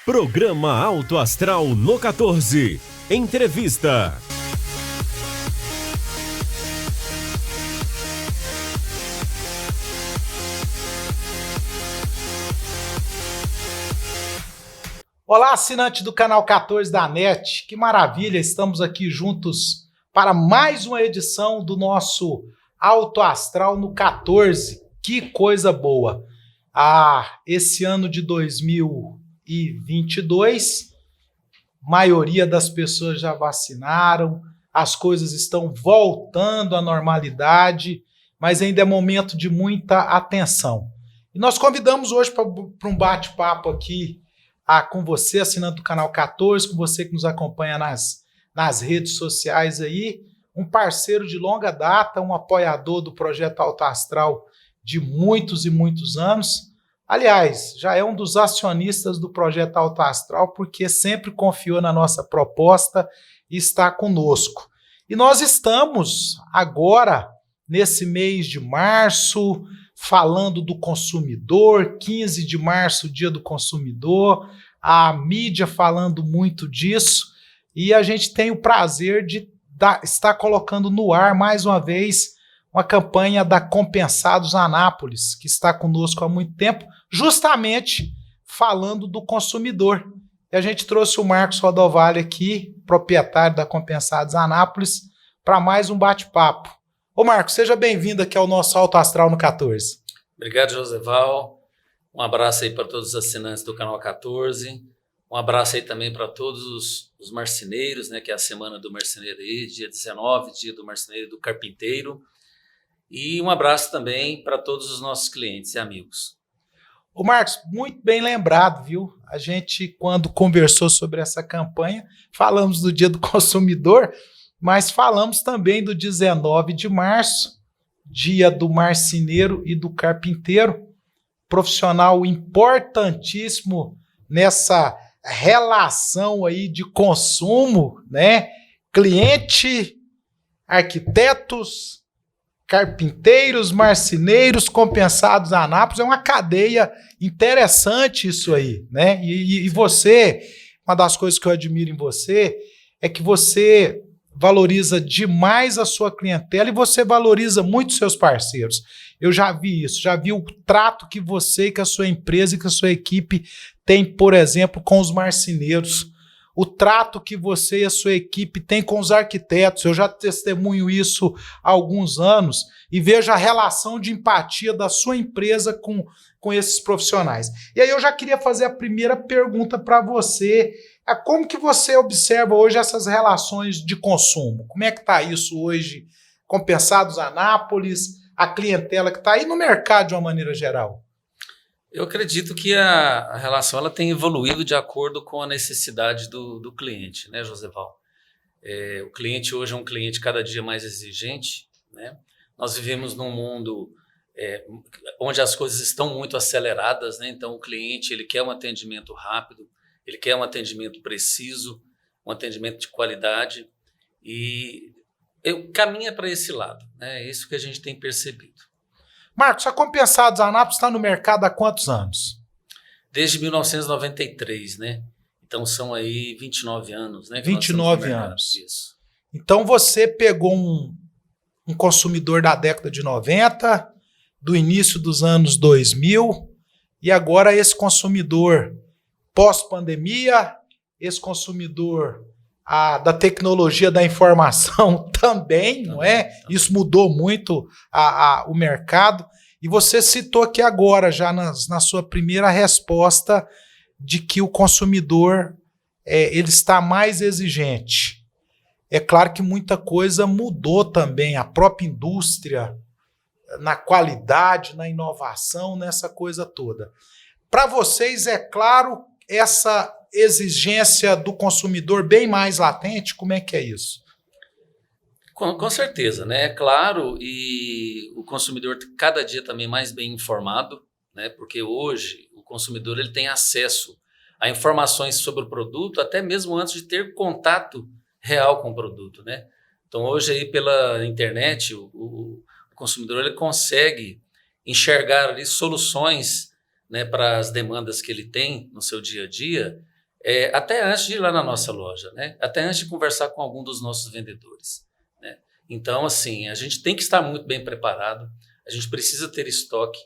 Programa Alto Astral no 14. Entrevista. Olá, assinante do canal 14 da NET. Que maravilha, estamos aqui juntos para mais uma edição do nosso Alto Astral no 14. Que coisa boa. Esse ano de 2022, maioria das pessoas já vacinaram, as coisas estão voltando à normalidade, mas ainda é momento de muita atenção. E nós convidamos hoje para um bate-papo aqui com você, assinante do canal 14, com você que nos acompanha nas redes sociais aí, um parceiro de longa data, um apoiador do projeto Alto Astral de muitos e muitos anos. Aliás, já é um dos acionistas do projeto Alto Astral, porque sempre confiou na nossa proposta e está conosco. E nós estamos agora, nesse mês de março, falando do consumidor, 15 de março, Dia do Consumidor, a mídia falando muito disso, e a gente tem o prazer de estar colocando no ar, mais uma vez, uma campanha da Compensados Anápolis, que está conosco há muito tempo, justamente falando do consumidor. E a gente trouxe o Marcos Rodovalho aqui, proprietário da Compensados Anápolis, para mais um bate-papo. Ô Marcos, seja bem-vindo aqui ao nosso Alto Astral no 14. Obrigado, Joseval. Um abraço aí para todos os assinantes do canal 14. Um abraço aí também para todos os marceneiros, né, que é a semana do marceneiro aí, dia 19, dia do marceneiro e do carpinteiro. E um abraço também para todos os nossos clientes e amigos. Ô Marcos, muito bem lembrado, viu? A gente, quando conversou sobre essa campanha, falamos do Dia do Consumidor, mas falamos também do 19 de março, Dia do Marceneiro e do Carpinteiro, profissional importantíssimo nessa relação aí de consumo, né? Cliente, arquitetos, carpinteiros, marceneiros, Compensados Anápolis, é uma cadeia interessante isso aí, né? E você, uma das coisas que eu admiro em você é que você valoriza demais a sua clientela e você valoriza muito seus parceiros. Eu já vi isso, já vi o trato que você, que a sua empresa e que a sua equipe tem, por exemplo, com os marceneiros. O trato que você e a sua equipe têm com os arquitetos. Eu já testemunho isso há alguns anos e vejo a relação de empatia da sua empresa com esses profissionais. E aí eu já queria fazer a primeira pergunta para você. Como que você observa hoje essas relações de consumo? Como é que está isso hoje? Compensados Anápolis, a clientela que está aí no mercado de uma maneira geral? Eu acredito que a relação ela tem evoluído de acordo com a necessidade do cliente, né, Joseval? O cliente hoje é um cliente cada dia mais exigente, né? Nós vivemos num mundo onde as coisas estão muito aceleradas, né? Então o cliente ele quer um atendimento rápido, ele quer um atendimento preciso, um atendimento de qualidade e caminha para esse lado, né? É isso que a gente tem percebido. Marcos, a Compensados Anápolis está no mercado há quantos anos? Desde 1993, né? Então são aí 29 anos, né? 29 anos. Isso. Então você pegou um consumidor da década de 90, do início dos anos 2000, e agora esse consumidor pós-pandemia, esse consumidor da tecnologia da informação também, não é? Isso mudou muito o mercado. E você citou aqui agora, já na sua primeira resposta, de que o consumidor ele está mais exigente. É claro que muita coisa mudou também, a própria indústria, na qualidade, na inovação, nessa coisa toda. Para vocês, é claro, essa exigência do consumidor bem mais latente? Como é que é isso? Com certeza, né? É claro, e o consumidor cada dia também mais bem informado, né? Porque hoje o consumidor ele tem acesso a informações sobre o produto até mesmo antes de ter contato real com o produto, né? Então hoje aí pela internet o consumidor ele consegue enxergar ali soluções, né, para as demandas que ele tem no seu dia a dia até antes de ir lá na nossa loja, né? Até antes de conversar com algum dos nossos vendedores, né? Então, assim, a gente tem que estar muito bem preparado, a gente precisa ter estoque,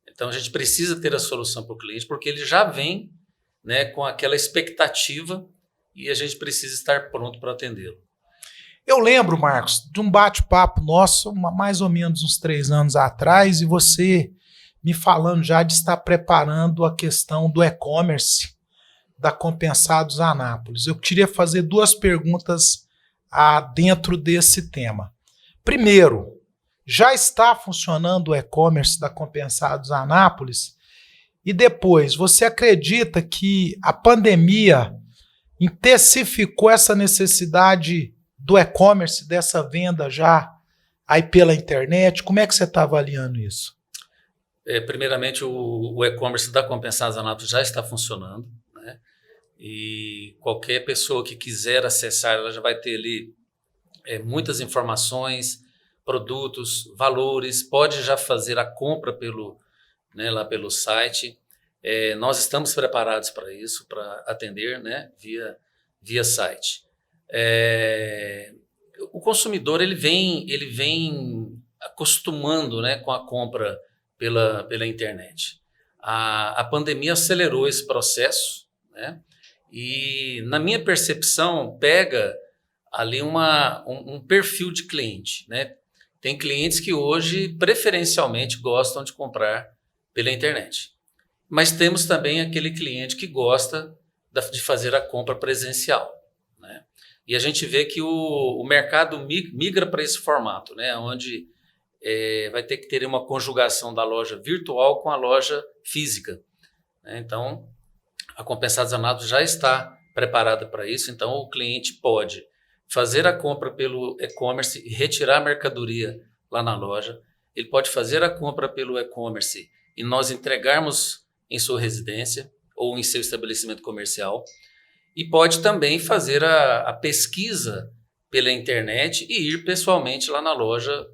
então a gente precisa ter a solução para o cliente, porque ele já vem, né, com aquela expectativa e a gente precisa estar pronto para atendê-lo. Eu lembro, Marcos, de um bate-papo nosso, mais ou menos uns 3 anos atrás, e você me falando já de estar preparando a questão do e-commerce da Compensados Anápolis. Eu queria fazer 2 perguntas dentro desse tema. Primeiro, já está funcionando o e-commerce da Compensados Anápolis? E depois, você acredita que a pandemia intensificou essa necessidade do e-commerce, dessa venda já aí pela internet? Como é que você está avaliando isso? Primeiramente, o e-commerce da Compensados Anápolis já está funcionando, né? E qualquer pessoa que quiser acessar, ela já vai ter ali muitas informações, produtos, valores, pode já fazer a compra lá pelo site. Nós estamos preparados para isso, para atender, né, via site. O consumidor ele vem acostumando, né, com a compra pela internet. A pandemia acelerou esse processo, né, e, na minha percepção, pega ali um perfil de cliente, né? Tem clientes que hoje, preferencialmente, gostam de comprar pela internet. Mas temos também aquele cliente que gosta de fazer a compra presencial, né? E a gente vê que o mercado migra para esse formato, né? Onde vai ter que ter uma conjugação da loja virtual com a loja física, né? Então, a Compensados Anápolis já está preparada para isso. Então, o cliente pode fazer a compra pelo e-commerce e retirar a mercadoria lá na loja. Ele pode fazer a compra pelo e-commerce e nós entregarmos em sua residência ou em seu estabelecimento comercial. E pode também fazer a pesquisa pela internet e ir pessoalmente lá na loja,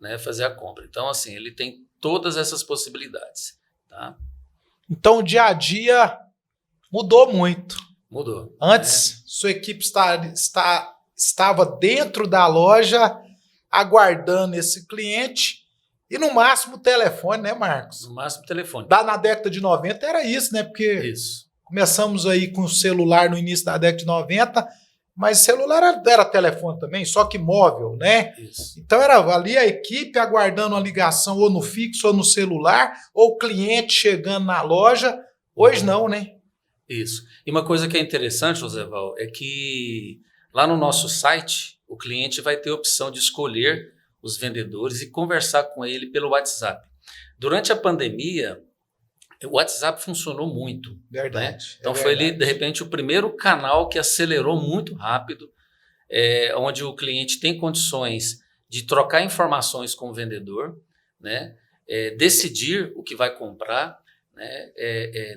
né, fazer a compra. Então, assim, ele tem todas essas possibilidades, tá? Então, o dia a dia mudou muito. Mudou. Antes, sua equipe estava dentro da loja, aguardando esse cliente, e no máximo telefone, né, Marcos? No máximo telefone. Na década de 90 era isso, né? Porque isso. Começamos aí com o celular no início da década de 90, mas celular era telefone também, só que móvel, né? Isso. Então era ali a equipe aguardando uma ligação ou no fixo ou no celular, ou o cliente chegando na loja. Hoje não, né? Isso. E uma coisa que é interessante, Joseval, é que lá no nosso site, o cliente vai ter a opção de escolher os vendedores e conversar com ele pelo WhatsApp. Durante a pandemia, o WhatsApp funcionou muito. Verdade. Né? Então foi ali, de repente, o primeiro canal que acelerou muito rápido, onde o cliente tem condições de trocar informações com o vendedor, né? Decidir o que vai comprar, né?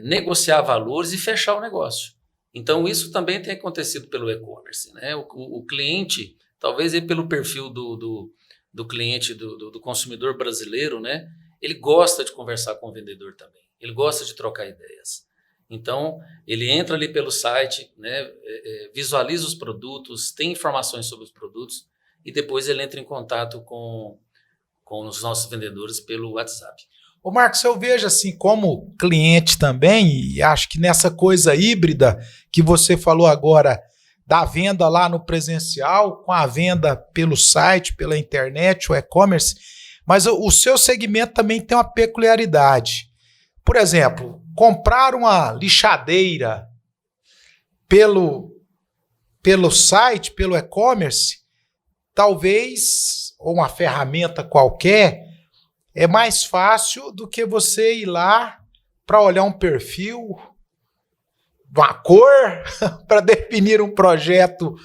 Negociar valores e fechar o negócio. Então, isso também tem acontecido pelo e-commerce, né? O cliente, talvez pelo perfil do cliente, do consumidor brasileiro, né? Ele gosta de conversar com o vendedor também. Ele gosta de trocar ideias. Então, ele entra ali pelo site, né? Visualiza os produtos, tem informações sobre os produtos e depois ele entra em contato com os nossos vendedores pelo WhatsApp. Ô Marcos, eu vejo assim como cliente também, e acho que nessa coisa híbrida que você falou agora, da venda lá no presencial, com a venda pelo site, pela internet, o e-commerce, mas o seu segmento também tem uma peculiaridade. Por exemplo, comprar uma lixadeira pelo site, pelo e-commerce, talvez, ou uma ferramenta qualquer, é mais fácil do que você ir lá para olhar um perfil, uma cor, para definir um projeto,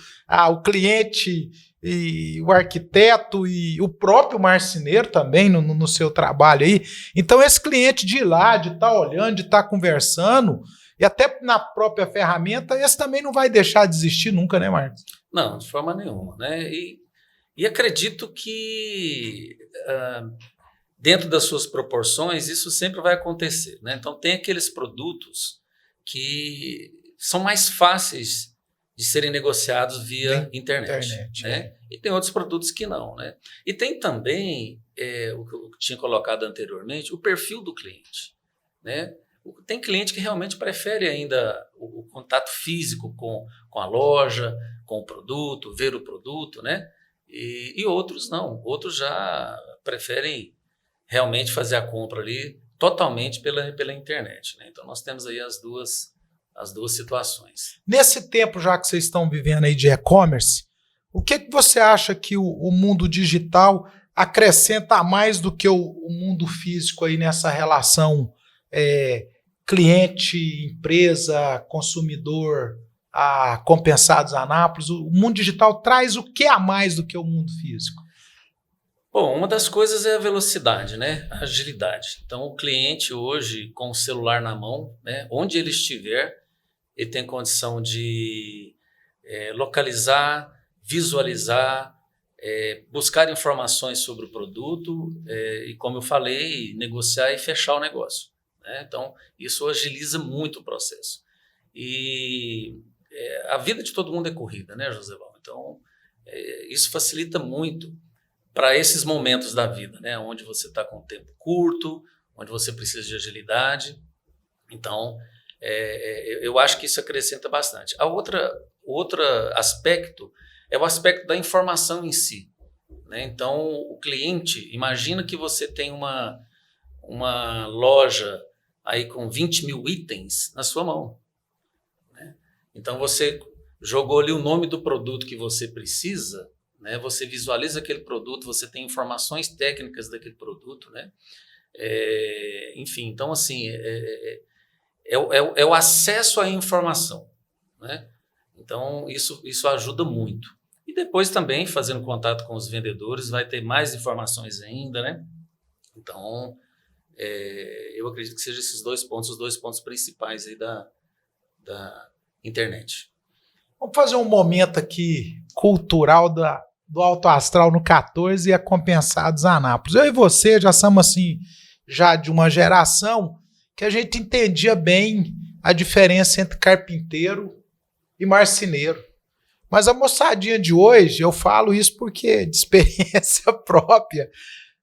o cliente e o arquiteto e o próprio marceneiro também no seu trabalho aí. Então esse cliente de ir lá, de estar olhando, de estar conversando, e até na própria ferramenta, esse também não vai deixar de existir nunca, né, Marcos? Não, de forma nenhuma, né? E acredito que dentro das suas proporções, isso sempre vai acontecer, né? Então, tem aqueles produtos que são mais fáceis de serem negociados via internet, né? E tem outros produtos que não, né? E tem também, o que eu tinha colocado anteriormente, o perfil do cliente, né? Tem cliente que realmente prefere ainda o contato físico com a loja, com o produto, ver o produto, né? E outros não. Outros já preferem realmente fazer a compra ali totalmente pela internet, né? Então, nós temos aí as duas situações. Nesse tempo já que vocês estão vivendo aí de e-commerce, o que você acha que o mundo digital acrescenta mais do que o mundo físico aí nessa relação cliente, empresa, consumidor, a Compensados Anápolis? O mundo digital traz o que a mais do que o mundo físico? Bom, uma das coisas é a velocidade, né? A agilidade. Então, o cliente hoje, com o celular na mão, né, onde ele estiver, ele tem condição de localizar, visualizar, buscar informações sobre o produto e, como eu falei, negociar e fechar o negócio, né? Então, isso agiliza muito o processo. E a vida de todo mundo é corrida, né, Joseval? Então, isso facilita muito para esses momentos da vida, né, onde você está com tempo curto, onde você precisa de agilidade. Então, eu acho que isso acrescenta bastante. Outro aspecto é o aspecto da informação em si, né? Então, o cliente, imagina que você tem uma loja aí com 20 mil itens na sua mão, né? Então, você jogou ali o nome do produto que você precisa, né? Você visualiza aquele produto, você tem informações técnicas daquele produto, né? Enfim, então, assim, é o acesso à informação, né? Então, isso ajuda muito. E depois também, fazendo contato com os vendedores, vai ter mais informações ainda, né? Então, eu acredito que sejam esses os dois pontos principais aí da internet. Vamos fazer um momento aqui cultural do Alto Astral no 14 e a Compensados Anápolis. Eu e você já somos assim, já de uma geração que a gente entendia bem a diferença entre carpinteiro e marceneiro. Mas a moçadinha de hoje, eu falo isso porque de experiência própria,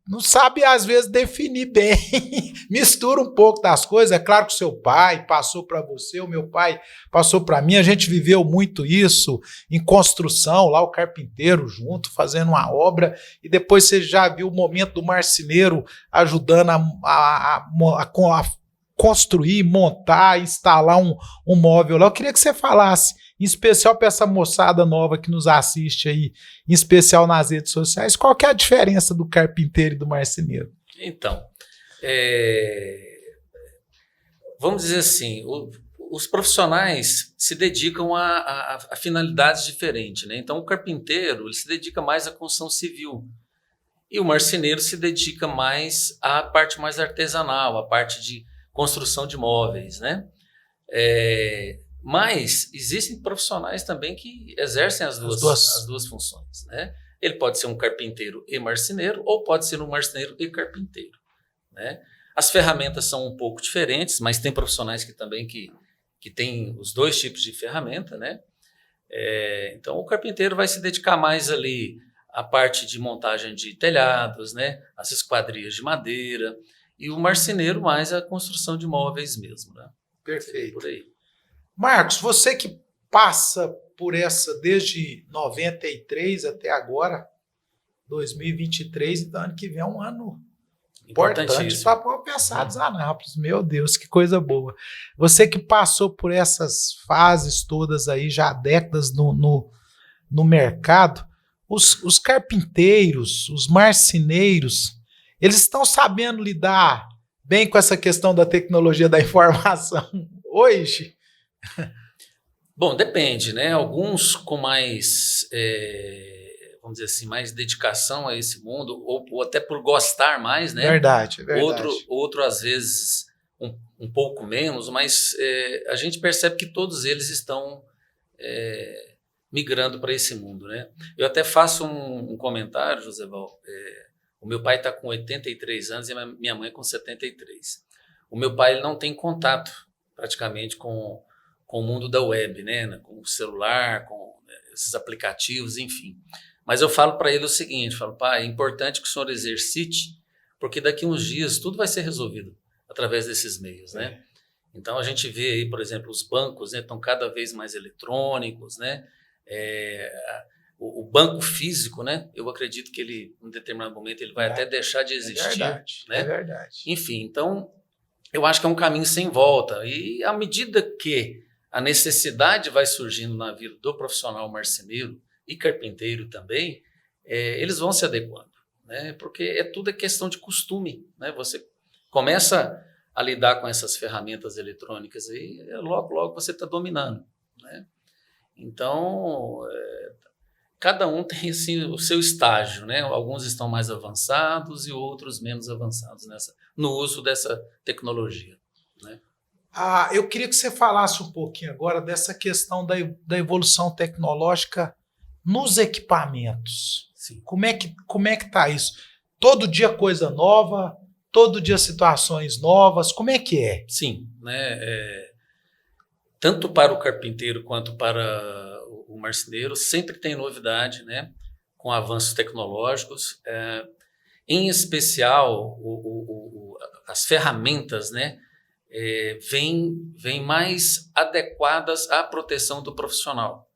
não sabe às vezes definir bem, mistura um pouco das coisas. É claro que o seu pai passou para você, o meu pai passou para mim, a gente viveu muito isso em construção, lá o carpinteiro junto, fazendo uma obra, e depois você já viu o momento do marceneiro ajudando a construir, montar, instalar um móvel lá. Eu queria que você falasse, em especial para essa moçada nova que nos assiste aí, em especial nas redes sociais, qual que é a diferença do carpinteiro e do marceneiro? Então, vamos dizer assim, os profissionais se dedicam a finalidades diferentes, né? Então, o carpinteiro ele se dedica mais à construção civil e o marceneiro se dedica mais à parte mais artesanal, à parte de construção de móveis, né? Mas existem profissionais também que exercem as duas funções, né? Ele pode ser um carpinteiro e marceneiro, ou pode ser um marceneiro e carpinteiro, né? As ferramentas são um pouco diferentes, mas tem profissionais que também que têm os dois tipos de ferramenta, né? Então, o carpinteiro vai se dedicar mais ali à parte de montagem de telhados, né? As esquadrias de madeira, e o marceneiro mais a construção de móveis mesmo, né? Perfeito. Por aí. Marcos, você que passa por essa desde 93 até agora, 2023, então ano que vem é um ano importante para Compensados Anápolis. Meu Deus, que coisa boa. Você que passou por essas fases todas aí, já há décadas no mercado, os carpinteiros, os marceneiros, eles estão sabendo lidar bem com essa questão da tecnologia da informação hoje? Bom, depende, né? Alguns com mais, vamos dizer assim, mais dedicação a esse mundo, ou até por gostar mais, né? Verdade. Outro às vezes, um pouco menos, mas a gente percebe que todos eles estão migrando para esse mundo, né? Eu até faço um comentário, Joseval. O meu pai está com 83 anos e a minha mãe com 73. O meu pai ele não tem contato praticamente com o mundo da web, né? Com o celular, com esses aplicativos, enfim. Mas eu falo para ele o seguinte, falo, pai, é importante que o senhor exercite, porque daqui uns dias tudo vai ser resolvido através desses meios, né? Então a gente vê aí, por exemplo, os bancos, né, estão cada vez mais eletrônicos, né? O banco físico, né? Eu acredito que ele, em determinado momento, ele vai até deixar de existir. É verdade. Enfim, então eu acho que é um caminho sem volta. E à medida que a necessidade vai surgindo na vida do profissional marceneiro e carpinteiro também, eles vão se adequando, né? Porque tudo é questão de costume, né? Você começa a lidar com essas ferramentas eletrônicas aí, logo você está dominando, né? Então, cada um tem assim, o seu estágio, né? Alguns estão mais avançados e outros menos avançados no uso dessa tecnologia, né? Eu queria que você falasse um pouquinho agora dessa questão da evolução tecnológica nos equipamentos. Sim. Como é que está isso? Todo dia coisa nova, todo dia situações novas, como é que é? Sim, né? Tanto para o carpinteiro quanto para o marceneiro, sempre tem novidade, né? Com avanços tecnológicos, em especial as ferramentas, né? Vêm mais adequadas à proteção do profissional,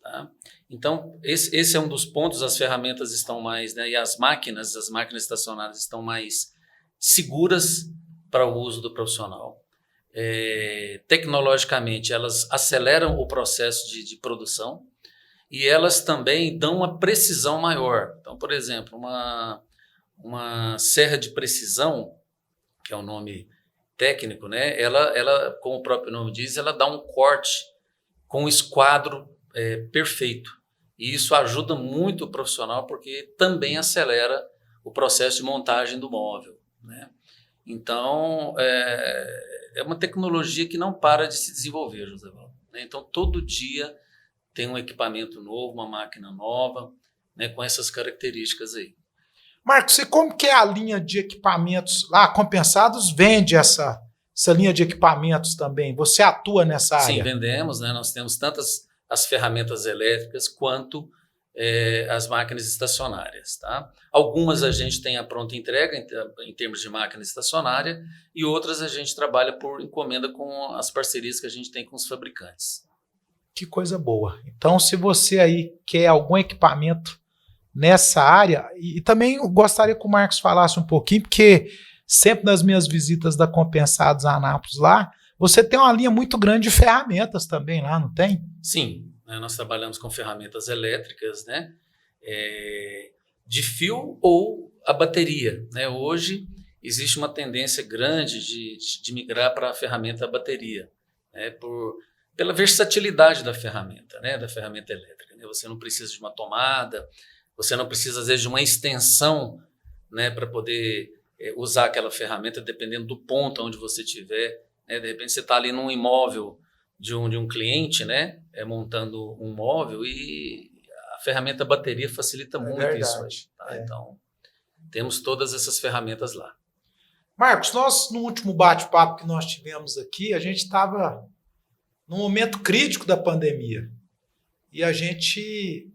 tá? Então, esse é um dos pontos, as ferramentas estão mais, né? E as máquinas estacionárias estão mais seguras para o uso do profissional. Tecnologicamente, elas aceleram o processo de produção e elas também dão uma precisão maior. Então, por exemplo, uma serra de precisão, que é o nome técnico, né? Ela, como o próprio nome diz, ela dá um corte com um esquadro perfeito. E isso ajuda muito o profissional porque também acelera o processo de montagem do móvel, né? Então, é uma tecnologia que não para de se desenvolver, Josevaldo, né? Então, todo dia tem um equipamento novo, uma máquina nova, né, com essas características aí. Marcos, e como que é a linha de equipamentos lá? A Compensados vende essa linha de equipamentos também. Você atua nessa área? Sim, vendemos, né? Nós temos tantas as ferramentas elétricas quanto as máquinas estacionárias, tá? Algumas a gente tem a pronta entrega em termos de máquina estacionária e outras a gente trabalha por encomenda com as parcerias que a gente tem com os fabricantes. Que coisa boa. Então, se você aí quer algum equipamento nessa área, e também gostaria que o Marcos falasse um pouquinho, porque sempre nas minhas visitas da Compensados a Anápolis lá, você tem uma linha muito grande de ferramentas também lá, não tem? Sim, né, nós trabalhamos com ferramentas elétricas, né, de fio ou a bateria, né? Hoje existe uma tendência grande de migrar para a ferramenta a bateria, né, pela versatilidade da ferramenta, né, da ferramenta elétrica, né? Você não precisa de uma tomada, você não precisa, às vezes, de uma extensão, né, para poder usar aquela ferramenta, dependendo do ponto onde você estiver, né? De repente, você está ali num imóvel de um cliente, né, montando um móvel, e a ferramenta bateria facilita muito isso hoje, tá? Então, temos todas essas ferramentas lá. Marcos, nós, no último bate-papo que nós tivemos aqui, a gente estava num momento crítico da pandemia. E a gente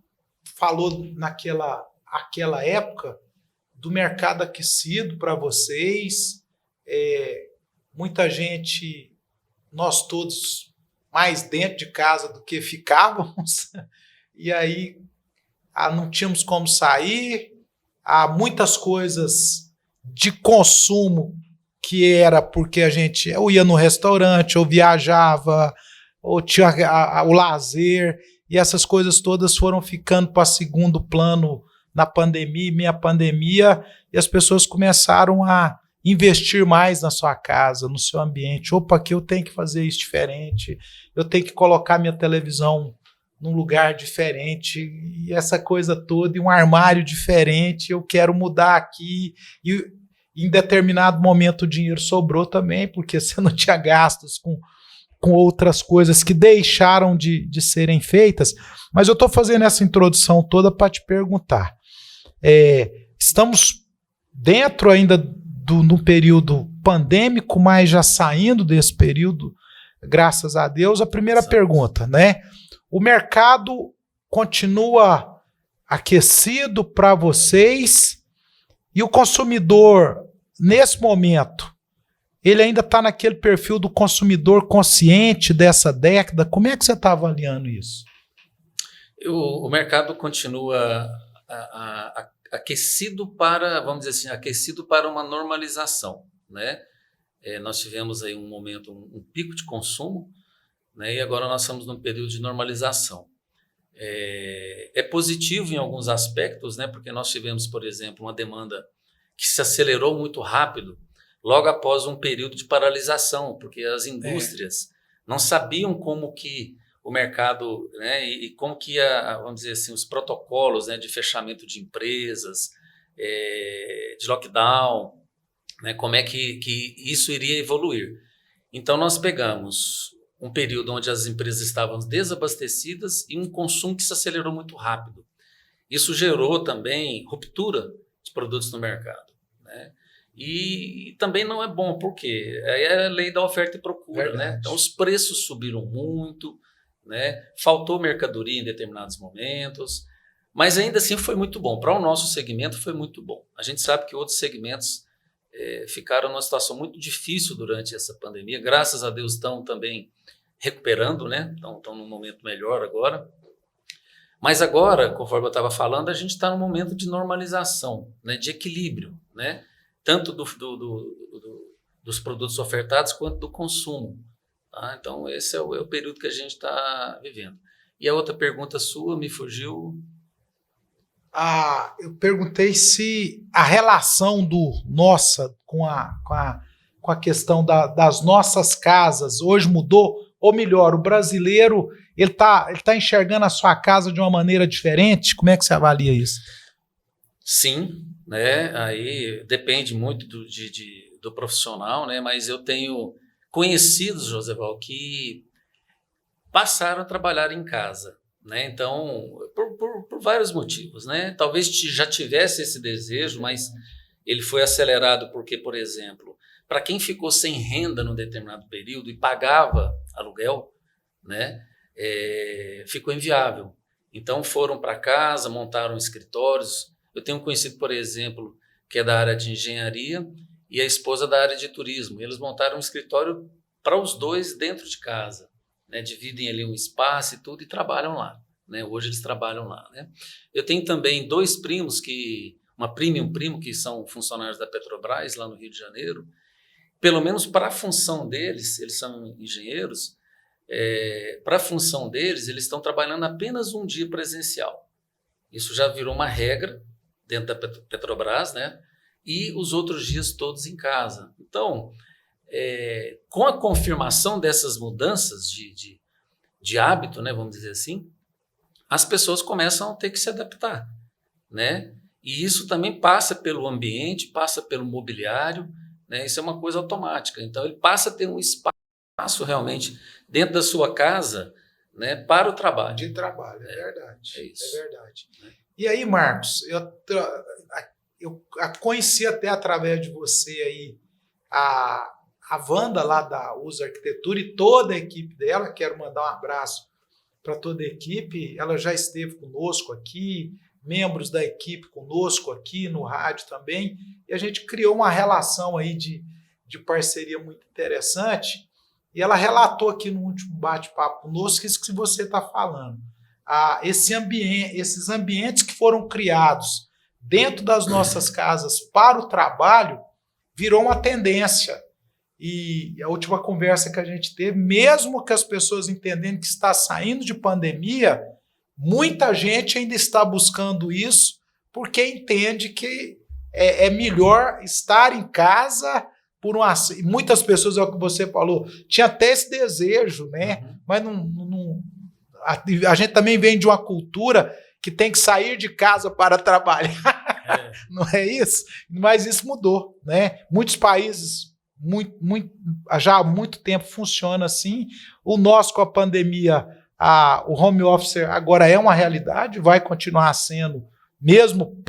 falou naquela época do mercado aquecido para vocês, muita gente, nós todos mais dentro de casa do que ficávamos, e aí não tínhamos como sair, há muitas coisas de consumo que era porque a gente ia no restaurante, ou viajava, ou tinha o lazer, e essas coisas todas foram ficando para segundo plano na pandemia, meia pandemia, e as pessoas começaram a investir mais na sua casa, no seu ambiente. Opa, aqui eu tenho que fazer isso diferente, eu tenho que colocar minha televisão num lugar diferente, e essa coisa toda, e um armário diferente, eu quero mudar aqui, e em determinado momento o dinheiro sobrou também, porque você não tinha gastos com outras coisas que deixaram de serem feitas. Mas eu estou fazendo essa introdução toda para te perguntar. Estamos dentro ainda do período pandêmico, mas já saindo desse período. graças a Deus. A primeira pergunta, né? O mercado continua aquecido para vocês e o consumidor, nesse momento, ele ainda está naquele perfil do consumidor consciente dessa década? Como é que você está avaliando isso? O mercado continua aquecido para, vamos dizer assim, aquecido para uma normalização, né? Nós tivemos aí um momento, um pico de consumo, né? E agora nós estamos num período de normalização. É positivo em alguns aspectos, né? Porque nós tivemos, por exemplo, uma demanda que se acelerou muito rápido logo após um período de paralisação, porque as indústrias não sabiam como que o mercado, né, e como que vamos dizer assim, os protocolos, né, de fechamento de empresas, de lockdown, né, como é que isso iria evoluir. Então nós pegamos um período onde as empresas estavam desabastecidas e um consumo que se acelerou muito rápido. Isso gerou também ruptura de produtos no mercado, né? E também não é bom, porque é a lei da oferta e procura, né? Então os preços subiram muito, né? Faltou mercadoria em determinados momentos, mas ainda assim foi muito bom. Para o nosso segmento foi muito bom. A gente sabe que outros segmentos ficaram numa situação muito difícil durante essa pandemia. Graças a Deus estão também recuperando, né? Estão num momento melhor agora. Mas agora, conforme eu estava falando, a gente está num momento de normalização, né? De equilíbrio, né? Tanto dos produtos ofertados quanto do consumo. Tá? Então, esse é o período que a gente está vivendo. E a outra pergunta sua me fugiu. Eu perguntei se a relação nossa com a questão das nossas casas hoje mudou, ou melhor, o brasileiro ele tá enxergando a sua casa de uma maneira diferente? Como é que você avalia isso? Sim, né? Aí depende muito do profissional, né? Mas eu tenho conhecidos, Joseval, que passaram a trabalhar em casa, né? Então, por vários motivos, né? Talvez já tivesse esse desejo, mas ele foi acelerado porque, por exemplo, para quem ficou sem renda num determinado período e pagava aluguel, né? Ficou inviável. Então foram para casa, montaram escritórios. Eu tenho um conhecido, por exemplo, que é da área de engenharia e a esposa da área de turismo. Eles montaram um escritório para os dois dentro de casa, né? Dividem ali um espaço e tudo e trabalham lá, né? Hoje eles trabalham lá, né? Eu tenho também dois primos, uma prima e um primo, que são funcionários da Petrobras lá no Rio de Janeiro. Pelo menos para a função deles, eles são engenheiros, para a função deles, eles estão trabalhando apenas um dia presencial. Isso já virou uma regra dentro da Petrobras, né? E os outros dias todos em casa. Então, com a confirmação dessas mudanças de hábito, né, vamos dizer assim, as pessoas começam a ter que se adaptar, né? E isso também passa pelo ambiente, passa pelo mobiliário, né? Isso é uma coisa automática. Então, ele passa a ter um espaço realmente dentro da sua casa, né, para o trabalho. De trabalho, é verdade. É isso. É verdade. E aí, Marcos, eu conheci até através de você aí a Wanda lá da Usa Arquitetura e toda a equipe dela. Quero mandar um abraço para toda a equipe. Ela já esteve conosco aqui, membros da equipe conosco aqui no rádio também, e a gente criou uma relação aí de parceria muito interessante, e ela relatou aqui no último bate-papo conosco isso que você está falando. Esses ambientes que foram criados dentro das nossas casas para o trabalho virou uma tendência. E a última conversa que a gente teve, mesmo que as pessoas entendendo que está saindo de pandemia, muita gente ainda está buscando isso porque entende que é melhor estar em casa por muitas pessoas, é o que você falou, tinha até esse desejo, né? Uhum. Mas a gente também vem de uma cultura que tem que sair de casa para trabalhar. Não é isso? Mas isso mudou, né? Muitos países já há muito tempo funciona assim. O nosso, com a pandemia, o home office agora é uma realidade, vai continuar sendo, mesmo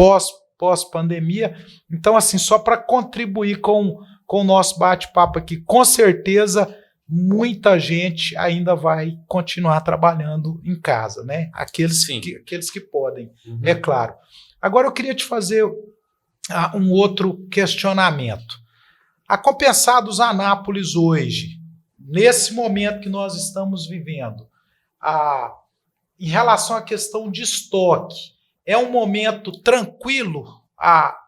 pós-pandemia. Então, assim, só para contribuir com o nosso bate-papo aqui, com certeza muita gente ainda vai continuar trabalhando em casa, né? Aqueles que podem, é claro. Agora eu queria te fazer um outro questionamento. A Compensados Anápolis hoje, nesse momento que nós estamos vivendo, em relação à questão de estoque, é um momento tranquilo? A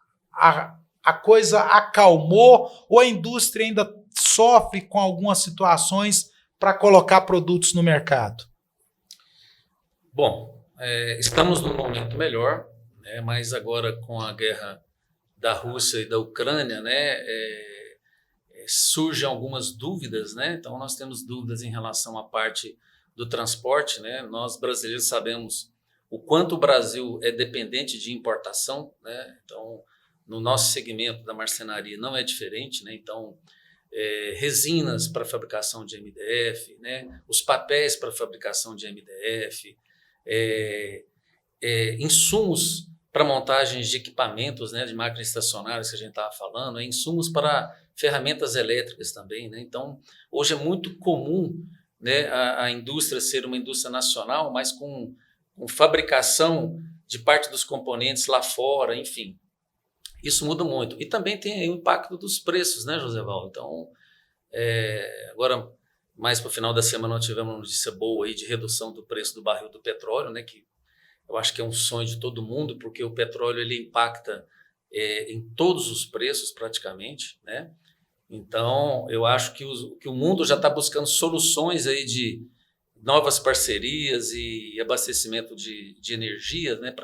coisa acalmou ou a indústria ainda sofre com algumas situações para colocar produtos no mercado? Bom, estamos num momento melhor, né, mas agora com a guerra da Rússia e da Ucrânia, né, surgem algumas dúvidas, né? Então nós temos dúvidas em relação à parte do transporte, né? Nós brasileiros sabemos o quanto o Brasil é dependente de importação, né? Então no nosso segmento da marcenaria não é diferente, né? Então resinas para fabricação de MDF, né? Os papéis para fabricação de MDF, insumos para montagens de equipamentos, né, de máquinas estacionárias que a gente estava falando, insumos para ferramentas elétricas também, né? Então, hoje é muito comum, né, a indústria ser uma indústria nacional, mas com fabricação de parte dos componentes lá fora, enfim. Isso muda muito. E também tem aí o impacto dos preços, né, Josevaldo? Então, agora, mais para o final da semana, nós tivemos uma notícia boa aí de redução do preço do barril do petróleo, né, que eu acho que é um sonho de todo mundo, porque o petróleo ele impacta em todos os preços praticamente, né? Então, eu acho que o mundo já está buscando soluções aí de novas parcerias e abastecimento de energia, né?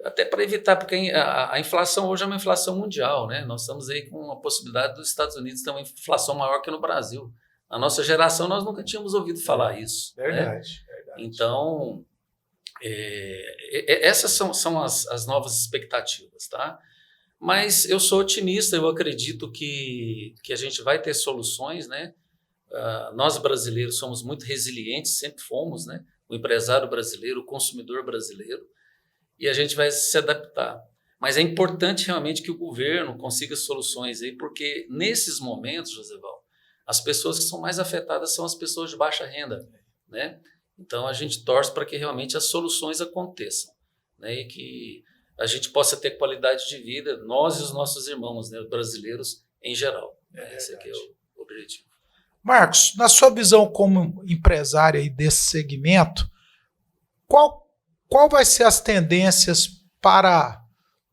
Até para evitar, porque a inflação hoje é uma inflação mundial, né? Nós estamos aí com a possibilidade dos Estados Unidos ter uma inflação maior que no Brasil. Na nossa geração, nós nunca tínhamos ouvido falar isso. Verdade, né? verdade. Então, essas são as novas expectativas, tá? Mas eu sou otimista, eu acredito que a gente vai ter soluções, né? Nós brasileiros somos muito resilientes, sempre fomos, né? O empresário brasileiro, o consumidor brasileiro, e a gente vai se adaptar. Mas é importante realmente que o governo consiga soluções aí, porque nesses momentos, Joseval, as pessoas que são mais afetadas são as pessoas de baixa renda, né? Então a gente torce para que realmente as soluções aconteçam, né? E que a gente possa ter qualidade de vida, nós e os nossos irmãos, né, brasileiros em geral. Esse aqui é o objetivo. Marcos, na sua visão como empresário aí desse segmento, qual vai ser as tendências para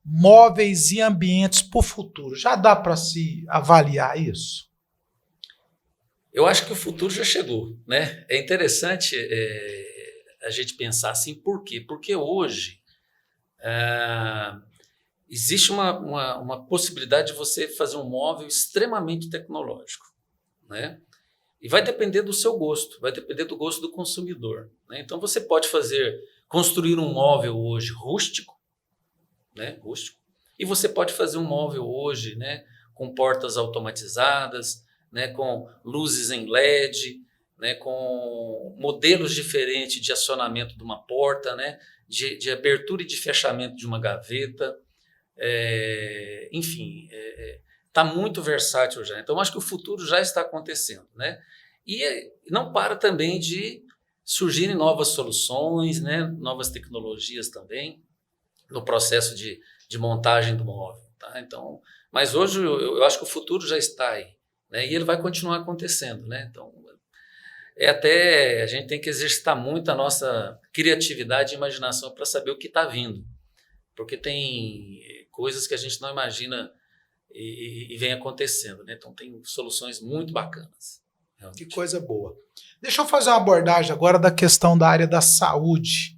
móveis e ambientes para o futuro? Já dá para se avaliar isso? Eu acho que o futuro já chegou, né? É interessante a gente pensar assim, por quê? Porque hoje existe uma possibilidade de você fazer um móvel extremamente tecnológico, né? E vai depender do seu gosto, vai depender do gosto do consumidor, né? Então você pode construir um móvel hoje rústico, né? Rústico, e você pode fazer um móvel hoje, né, com portas automatizadas, né, com luzes em LED, né, com modelos diferentes de acionamento de uma porta, né, de abertura e de fechamento de uma gaveta, enfim, está muito versátil já. Então, acho que o futuro já está acontecendo, né? E não para também de surgirem novas soluções, né, novas tecnologias também no processo de montagem do móvel, tá? Então, mas hoje eu acho que o futuro já está aí, né? E ele vai continuar acontecendo, né? Então, a gente tem que exercitar muito a nossa criatividade e imaginação para saber o que está vindo, porque tem coisas que a gente não imagina e vem acontecendo, né? Então tem soluções muito bacanas. Realmente. Que coisa boa. Deixa eu fazer uma abordagem agora da questão da área da saúde.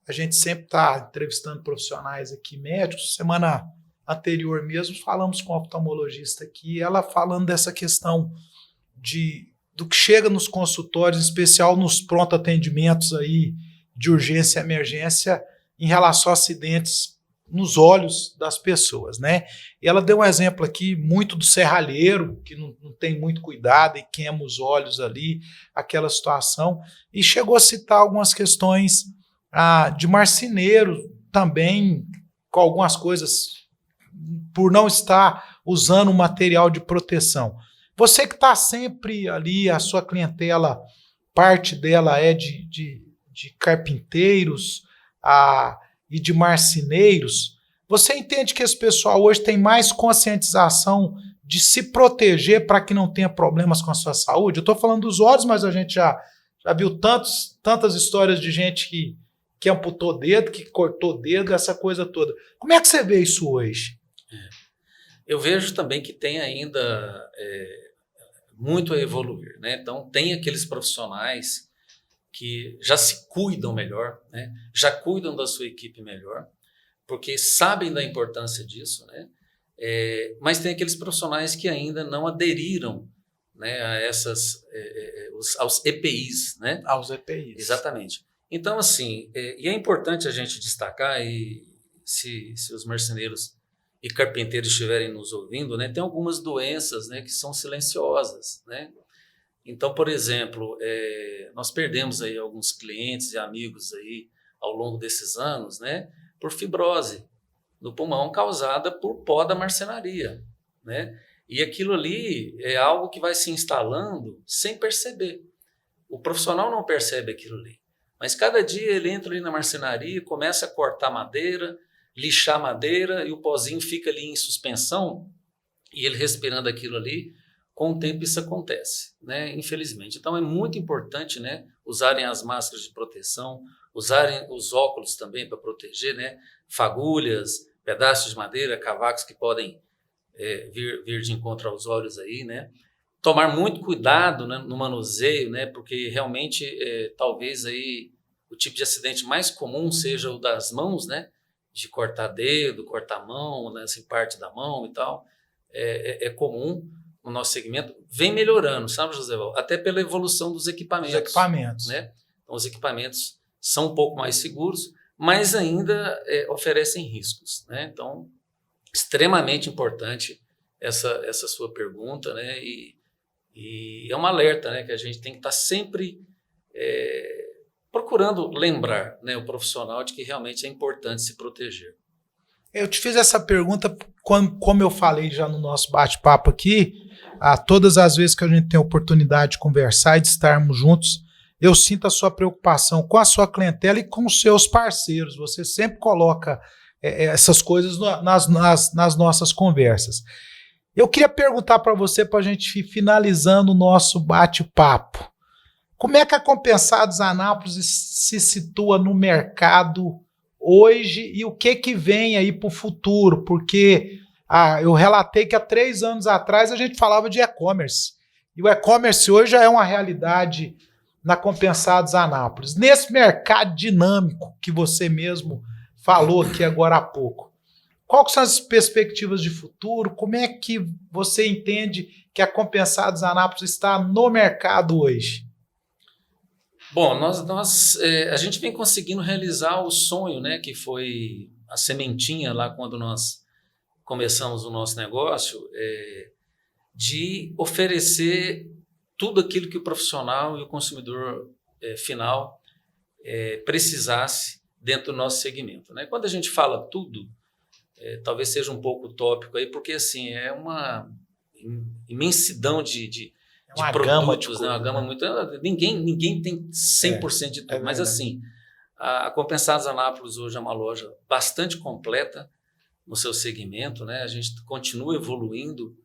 A gente sempre está entrevistando profissionais aqui, médicos. Semana anterior mesmo falamos com um oftalmologista aqui, ela falando dessa questão do que chega nos consultórios, em especial nos pronto atendimentos aí de urgência e emergência em relação a acidentes nos olhos das pessoas, né? E ela deu um exemplo aqui muito do serralheiro, que não tem muito cuidado e queima os olhos ali, aquela situação, e chegou a citar algumas questões de marceneiro também, com algumas coisas por não estar usando um material de proteção. Você que está sempre ali, a sua clientela, parte dela é de carpinteiros e de marceneiros. Você entende que esse pessoal hoje tem mais conscientização de se proteger para que não tenha problemas com a sua saúde? Eu estou falando dos olhos, mas a gente já viu tantas histórias de gente que amputou dedo, que cortou dedo, essa coisa toda. Como é que você vê isso hoje? Eu vejo também que tem ainda muito a evoluir, né? Então, tem aqueles profissionais que já se cuidam melhor, né? Já cuidam da sua equipe melhor, porque sabem da importância disso, né? Mas tem aqueles profissionais que ainda não aderiram, né, aos EPIs, né? Aos EPIs. Exatamente. Então, assim, e é importante a gente destacar, e se os marceneiros e carpinteiros estiverem nos ouvindo, né, tem algumas doenças, né, que são silenciosas, né? Então, por exemplo, nós perdemos aí alguns clientes e amigos aí ao longo desses anos, né, por fibrose no pulmão causada por pó da marcenaria, né? E aquilo ali é algo que vai se instalando sem perceber. O profissional não percebe aquilo ali, mas cada dia ele entra ali na marcenaria, começa a cortar madeira, lixar madeira, e o pozinho fica ali em suspensão, e ele respirando aquilo ali, com o tempo isso acontece, né? Infelizmente. Então é muito importante, né, usarem as máscaras de proteção, usarem os óculos também para proteger, né? Fagulhas, pedaços de madeira, cavacos que podem vir de encontro aos olhos aí, né? Tomar muito cuidado, né, no manuseio, né? Porque realmente talvez aí o tipo de acidente mais comum seja o das mãos, né? De cortar dedo, cortar mão, né, assim, parte da mão e tal. É comum no nosso segmento. Vem melhorando, sabe, Joséval? Até pela evolução dos equipamentos. Os equipamentos. Né? Então, os equipamentos são um pouco mais seguros, mas ainda oferecem riscos, né? Então, extremamente importante essa sua pergunta, né? E é um alerta, né, que a gente tem que estar sempre procurando lembrar, né, o profissional de que realmente é importante se proteger. Eu te fiz essa pergunta, como eu falei já no nosso bate-papo aqui, todas as vezes que a gente tem a oportunidade de conversar e de estarmos juntos, eu sinto a sua preocupação com a sua clientela e com os seus parceiros. Você sempre coloca essas coisas nas nossas conversas. Eu queria perguntar para você, para a gente ir finalizando o nosso bate-papo. Como é que a Compensados Anápolis se situa no mercado hoje e o que vem aí para o futuro? Porque eu relatei que há 3 anos atrás a gente falava de e-commerce. E o e-commerce hoje já é uma realidade na Compensados Anápolis. Nesse mercado dinâmico que você mesmo falou aqui agora há pouco, quais são as perspectivas de futuro? Como é que você entende que a Compensados Anápolis está no mercado hoje? Bom, a gente vem conseguindo realizar o sonho, né, que foi a sementinha lá quando nós começamos o nosso negócio, de oferecer tudo aquilo que o profissional e o consumidor final precisasse dentro do nosso segmento, né? Quando a gente fala tudo, talvez seja um pouco utópico aí, porque assim, é uma imensidão de produtos, né? Uma gama muito... Ninguém tem 100% de tudo, mas assim, a Compensados Anápolis hoje é uma loja bastante completa no seu segmento, né? A gente continua evoluindo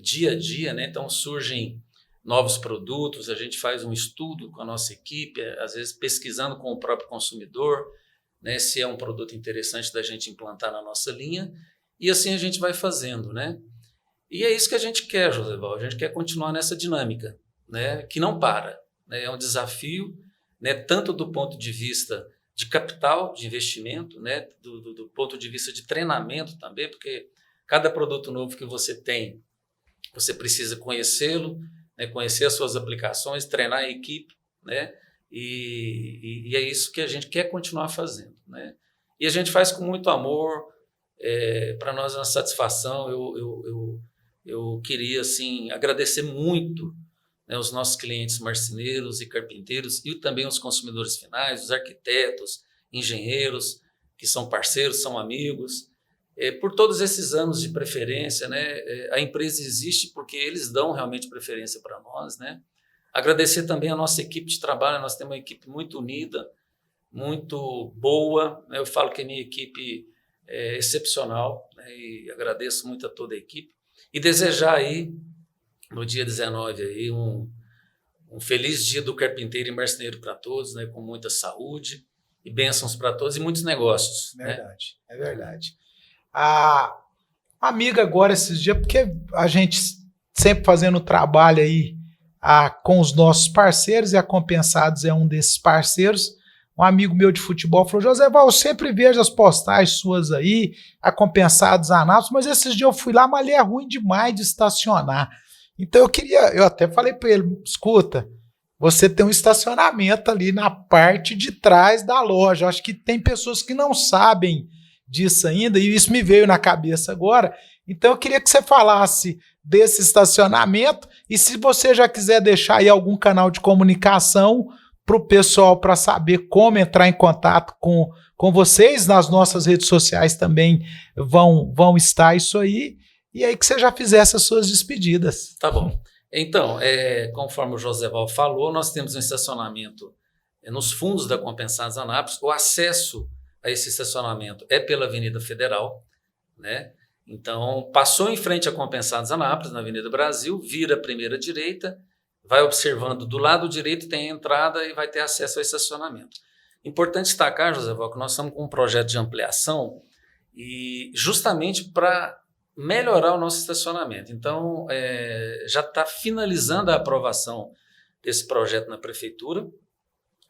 dia a dia, né? Então surgem novos produtos, a gente faz um estudo com a nossa equipe, às vezes pesquisando com o próprio consumidor, né? Se é um produto interessante da gente implantar na nossa linha, e assim a gente vai fazendo, né? E é isso que a gente quer, Joséval, a gente quer continuar nessa dinâmica, né, que não para, né, é um desafio, né, tanto do ponto de vista de capital, de investimento, né, do ponto de vista de treinamento também, porque cada produto novo que você tem, você precisa conhecê-lo, né, conhecer as suas aplicações, treinar a equipe, né, e é isso que a gente quer continuar fazendo, né, e a gente faz com muito amor, para nós é uma satisfação. Eu queria assim, agradecer muito, né, os nossos clientes marceneiros e carpinteiros e também os consumidores finais, os arquitetos, engenheiros, que são parceiros, são amigos. por todos esses anos de preferência, né? A empresa existe porque eles dão realmente preferência para nós, né? Agradecer também a nossa equipe de trabalho, nós temos uma equipe muito unida, muito boa, né? Eu falo que a minha equipe é excepcional, né? E agradeço muito a toda a equipe. E desejar aí, no dia 19, aí, um feliz dia do carpinteiro e marceneiro para todos, né? Com muita saúde e bênçãos para todos e muitos negócios. Verdade, né? É verdade. A amiga agora esses dias, porque a gente sempre fazendo trabalho aí com os nossos parceiros, e a Compensados é um desses parceiros. Um amigo meu de futebol falou: Joséval, eu sempre vejo as postagens suas aí, a Compensados Anápolis, mas esses dias eu fui lá, mas ali é ruim demais de estacionar. Então eu até falei para ele: escuta, você tem um estacionamento ali na parte de trás da loja. Acho que tem pessoas que não sabem disso ainda, e isso me veio na cabeça agora. Então eu queria que você falasse desse estacionamento, e se você já quiser deixar aí algum canal de comunicação para o pessoal, para saber como entrar em contato com vocês, nas nossas redes sociais também vão estar isso aí, e aí que você já fizesse as suas despedidas. Tá bom. Então, conforme o Joséval falou, nós temos um estacionamento nos fundos da Compensados Anápolis. O acesso a esse estacionamento é pela Avenida Federal, né? Então, passou em frente a Compensados Anápolis, na Avenida Brasil, vira a primeira direita, vai observando do lado direito, tem a entrada e vai ter acesso ao estacionamento. Importante destacar, Joséval, que nós estamos com um projeto de ampliação e justamente para melhorar o nosso estacionamento. Então, já está finalizando a aprovação desse projeto na prefeitura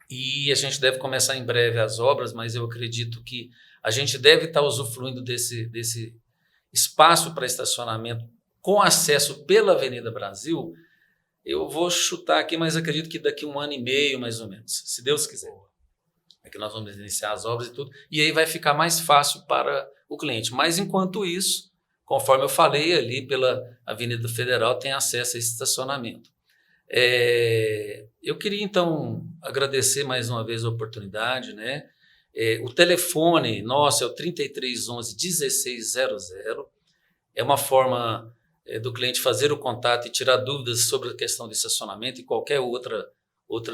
e a gente deve começar em breve as obras, mas eu acredito que a gente deve estar usufruindo desse espaço para estacionamento com acesso pela Avenida Brasil. Eu vou chutar aqui, mas acredito que daqui 1 ano e meio, mais ou menos, se Deus quiser. É que nós vamos iniciar as obras e tudo, e aí vai ficar mais fácil para o cliente. Mas, enquanto isso, conforme eu falei, ali pela Avenida Federal tem acesso a esse estacionamento. Eu queria, então, agradecer mais uma vez a oportunidade, né? O telefone nosso é o 3311-1600. É uma forma do cliente fazer o contato e tirar dúvidas sobre a questão do estacionamento e qualquer outra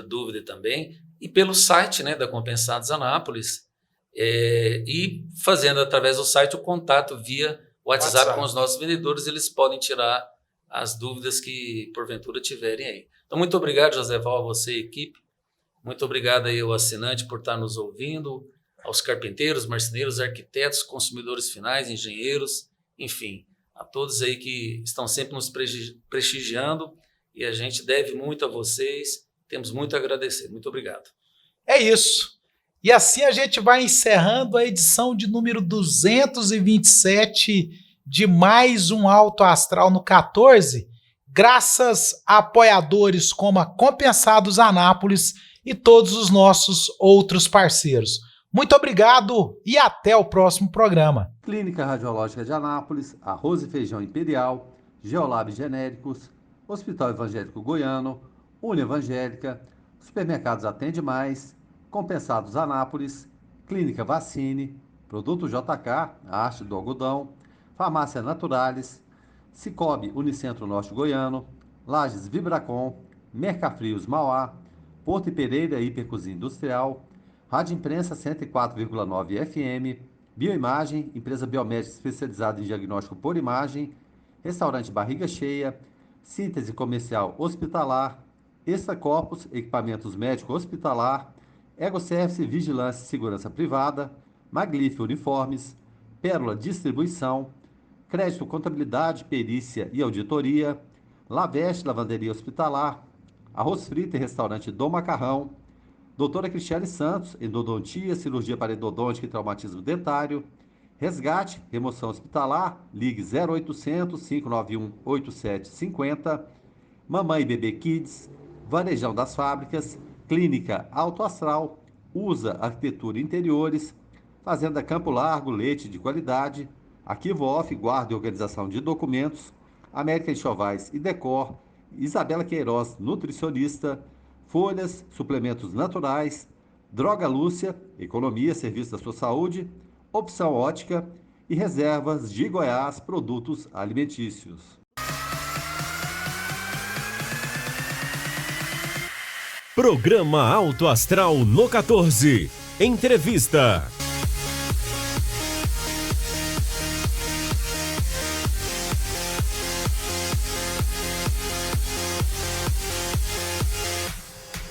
dúvida também. E pelo site, né, da Compensados Anápolis, e fazendo através do site o contato via WhatsApp com os nossos vendedores, eles podem tirar as dúvidas que porventura tiverem aí. Então, muito obrigado, Joséval, a você e a equipe. Muito obrigado aí ao assinante por estar nos ouvindo, aos carpinteiros, marceneiros, arquitetos, consumidores finais, engenheiros, enfim, a todos aí que estão sempre nos prestigiando, e a gente deve muito a vocês, temos muito a agradecer. Muito obrigado. É isso. E assim a gente vai encerrando a edição de número 227 de mais um Alto Astral no 14, graças a apoiadores como a Compensados Anápolis e todos os nossos outros parceiros. Muito obrigado e até o próximo programa. Clínica Radiológica de Anápolis, Arroz e Feijão Imperial, Geolab Genéricos, Hospital Evangélico Goiano, Uni Evangélica, Supermercados Atende Mais, Compensados Anápolis, Clínica Vacine, Produto JK, a Arte do Algodão, Farmácia Naturalis, Cicobi Unicentro Norte Goiano, Lages Vibracom, Mercafrios Mauá, Porto e Pereira Hipercozinha Industrial, Rádio Imprensa 104,9 FM, Bioimagem, empresa biomédica especializada em diagnóstico por imagem, Restaurante Barriga Cheia, Síntese Comercial Hospitalar, Extra Corpus, Equipamentos Médico Hospitalar, Egoservice Vigilância e Segurança Privada, Maglif Uniformes, Pérola Distribuição, Crédito Contabilidade, Perícia e Auditoria, Laveste Lavanderia Hospitalar, Arroz Frito e Restaurante Dom Macarrão, Doutora Cristiane Santos, Endodontia, Cirurgia Parodontítica e Traumatismo Dentário, Resgate, Remoção Hospitalar, ligue 0800 591 8750, Mamãe e Bebê Kids, Varejão das Fábricas, Clínica Alto Astral, USA Arquitetura e Interiores, Fazenda Campo Largo, leite de qualidade, Arquivo Off, guarda e organização de documentos, América Enxovais e Decor, Isabela Queiroz, nutricionista, Folhas, suplementos naturais, Droga Lúcia, economia, serviço da sua saúde, Opção Ótica, e Reservas de Goiás Produtos Alimentícios. Programa Alto Astral no 14. Entrevista.